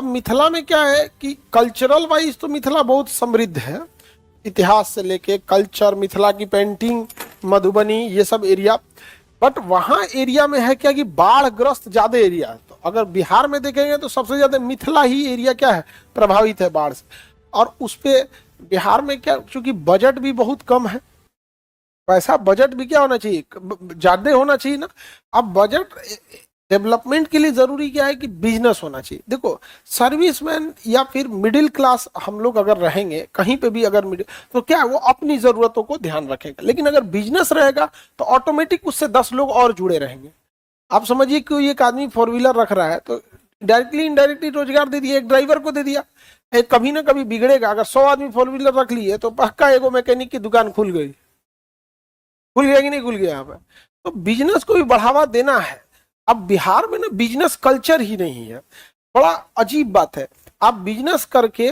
अब मिथिला में क्या है कि कल्चरल वाइज तो मिथिला बहुत समृद्ध है, इतिहास से लेके कल्चर, मिथिला की पेंटिंग, मधुबनी, ये सब एरिया। बट वहाँ एरिया में है क्या कि बाढ़ ग्रस्त ज्यादा एरिया है। तो अगर बिहार में देखेंगे तो सबसे ज्यादा मिथिला ही एरिया क्या है, प्रभावित है बाढ़ से। और उस पे बिहार में क्या, चूंकि बजट भी बहुत कम है, पैसा बजट भी क्या होना चाहिए, ज्यादा होना चाहिए ना। अब बजट डेवलपमेंट के लिए जरूरी क्या है कि बिजनेस होना चाहिए। देखो सर्विसमैन या फिर मिडिल क्लास हम लोग अगर रहेंगे कहीं पे भी, अगर मिडिल, तो क्या है वो अपनी जरूरतों को ध्यान रखेगा। लेकिन अगर बिजनेस रहेगा तो ऑटोमेटिक उससे 10 लोग और जुड़े रहेंगे। आप समझिए कि एक आदमी 4 व्हीलर रख रहा है तो डायरेक्टली इनडायरेक्टली रोजगार दे दिया, एक ड्राइवर को दे दिया। एक कभी ना कभी बिगड़ेगा। अगर 100 आदमी 4 व्हीलर रख लिए तो पक्का एगो मैकेनिक की दुकान खुल गई, खुल गया कि नहीं खुल गया यहाँ पे। तो बिजनेस को भी बढ़ावा देना है। अब बिहार में ना बिजनेस कल्चर ही नहीं है, बड़ा अजीब बात है। आप बिजनेस करके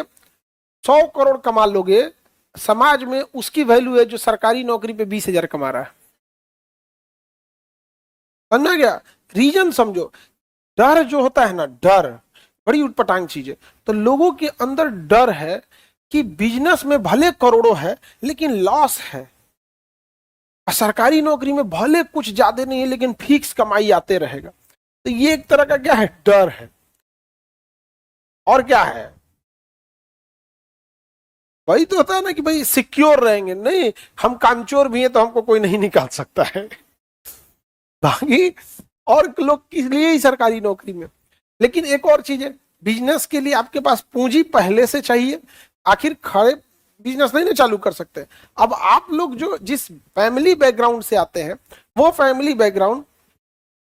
100 करोड़ कमा लोगे, समाज में उसकी वैल्यू है जो सरकारी नौकरी पे 20,000 कमा रहा है। समझा गया? रीजन समझो। डर जो होता है ना, डर बड़ी उटपटांग चीज है। तो लोगों के अंदर डर है कि बिजनेस में भले करोड़ों है लेकिन लॉस है, सरकारी नौकरी में भले कुछ ज्यादा नहीं है लेकिन फिक्स कमाई आते रहेगा। तो ये एक तरह का क्या है, डर है। और क्या है, वही तो होता है ना कि भाई सिक्योर रहेंगे, नहीं हम कामचोर भी हैं तो हमको कोई नहीं निकाल सकता है। बाकी और लोग किस लिए ही सरकारी नौकरी में। लेकिन एक और चीज है, बिजनेस के लिए आपके पास पूंजी पहले से चाहिए। आखिर खड़े बिजनेस नहीं ना चालू कर सकते। अब आप लोग जो जिस फैमिली बैकग्राउंड से आते हैं, वो फैमिली बैकग्राउंड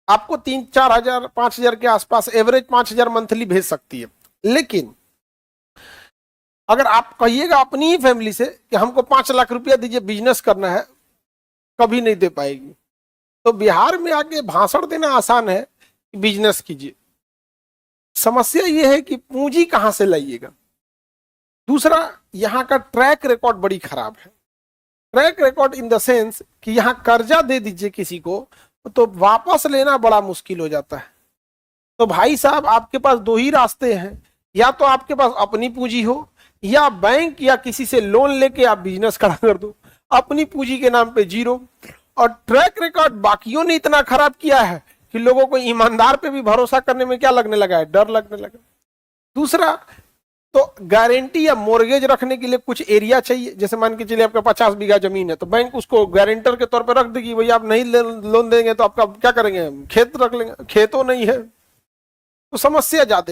आपको 3-4 हजार 5,000 के आसपास एवरेज 5,000 मंथली भेज सकती है। लेकिन अगर आप कहिएगा अपनी ही फैमिली से कि हमको 5 लाख रुपया दीजिए बिजनेस करना है, कभी नहीं दे पाएगी। तो बिहार में आके भाषण देना आसान है कि बिजनेस कीजिए। समस्या यह है कि पूंजी कहां से लाइएगा। दूसरा, यहां का ट्रैक रिकॉर्ड बड़ी खराब है। Track record in the sense कि यहां कर्जा दे दीजिए किसी को तो वापस लेना बड़ा मुश्किल हो जाता है। तो भाई साहब आपके पास 2 ही रास्ते हैं, या तो आपके पास अपनी पूंजी हो या बैंक या किसी से लोन लेके आप बिजनेस खड़ा कर दो। अपनी पूंजी के नाम पे जीरो। और ट्रैक रिकॉर्ड बाकियों ने इतना खराब किया है कि लोगों को ईमानदार पे भी भरोसा करने में क्या लगने लगा है, डर लगने लगा। दूसरा, तो गारंटी या मोर्गेज रखने के लिए कुछ एरिया चाहिए। जैसे मान के चलिए आपका 50 बीघा जमीन है तो बैंक उसको गारंटर के तौर पर रख देगी, भैया आप नहीं लोन देंगे तो आपका क्या करेंगे, खेत रख लेंगे। खेतों नहीं है तो समस्या ज्यादा है।